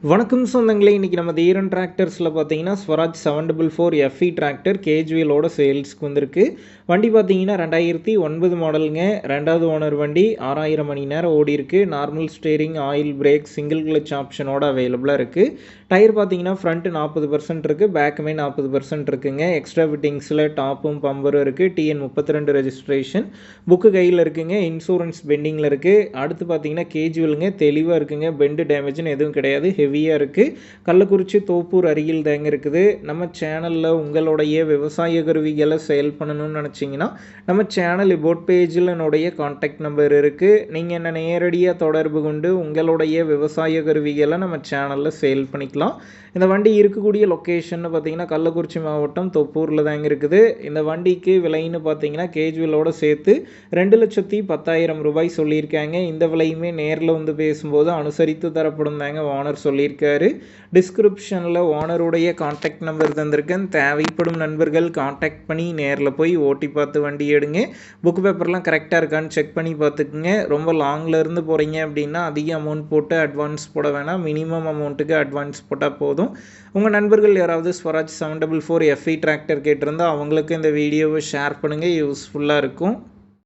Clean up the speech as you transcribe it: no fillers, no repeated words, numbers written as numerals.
வணக்கம் சொந்தங்களே, இன்றைக்கி நம்ம தீரன் டிராக்டர்ஸில் பார்த்தீங்கன்னா ஸ்வராஜ் 744 எஃப்இ டிராக்டர் கேஜ்வியலோட சேல்ஸ்க்கு வந்திருக்கு. வண்டி பார்த்தீங்கன்னா 2009 மாடலுங்க. ரெண்டாவது ஓனர் வண்டி. 6000 மணி நேரம் ஓடி இருக்குது. Normal steering, oil brake, single clutch ஆப்ஷனோட அவைலபிளாக இருக்குது. டயர் பார்த்தீங்கன்னா ஃப்ரண்ட் 40% இருக்குது, பேக்குமே 40% இருக்குங்க. எக்ஸ்ட்ரா ஃபிட்டிங்ஸில் டாப்பும் பம்பரும் இருக்குது. டிஎன் 32 ரெஜிஸ்ட்ரேஷன் புக்கு கையில் இருக்குங்க. இன்சூரன்ஸ் பெண்டிங்கில் இருக்குது. அடுத்து பார்த்தீங்கன்னா கேஜுவலுங்க, தெளிவாக இருக்குங்க. பெண்டு டேமேஜ்னு எதுவும் கிடையாது. ஹெவியாக இருக்குது. கள்ளக்குறிச்சி தோப்பூர் அருகில் தாங்க இருக்குது. நம்ம சேனலில் உங்களுடைய விவசாய கருவிகளை சேல் பண்ணணும்னு நினச்சிங்கன்னா நம்ம சேனல் இபோட் பேஜில் என்னுடைய கான்டாக்ட் நம்பர் இருக்குது. நீங்கள் என்ன நேரடியாக தொடர்பு கொண்டு உங்களுடைய விவசாய கருவிகளை நம்ம சேனலில் சேல் பண்ணிக்கலாம். இந்த வண்டி இருக்கக்கூடிய லொக்கேஷன் பார்த்தீங்கன்னா கள்ளக்குறிச்சி மாவட்டம் தொப்பூரில் தாங்க இருக்குது. இந்த வண்டிக்கு விலைன்னு பார்த்தீங்கன்னா கேஜுவலோட சேர்த்து 2,10,000 ரூபாய் சொல்லியிருக்காங்க. இந்த விலையுமே நேரில் வந்து பேசும்போது அனுசரித்து தரப்படும் தாங்க ஓனர் சொல்லியிருக்காரு. டிஸ்கிரிப்ஷனில் ஓனருடைய கான்டாக்ட் நம்பர் தந்திருக்கேன். தேவைப்படும் நண்பர்கள் கான்டாக்ட் பண்ணி நேரில் போய் ஓட்டி பார்த்து வண்டி எடுங்க. புக் பேப்பர்லாம் கரெக்டாக இருக்கான்னு செக் பண்ணி பார்த்துக்குங்க. ரொம்ப லாங்கில் இருந்து போகிறீங்க அப்படின்னா அதிக அமௌண்ட் போட்டு அட்வான்ஸ் போட வேணாம். மினிமம் அமௌண்ட்டுக்கு அட்வான்ஸ் போட்டால் போதும். உங்கள் நண்பர்கள் யாராவது ஸ்வராஜ் 744 எஃப்இ டிராக்டர் கேட்டிருந்தால் அவங்களுக்கு இந்த வீடியோவை ஷேர் பண்ணுங்கள். யூஸ்ஃபுல்லாக இருக்கும்.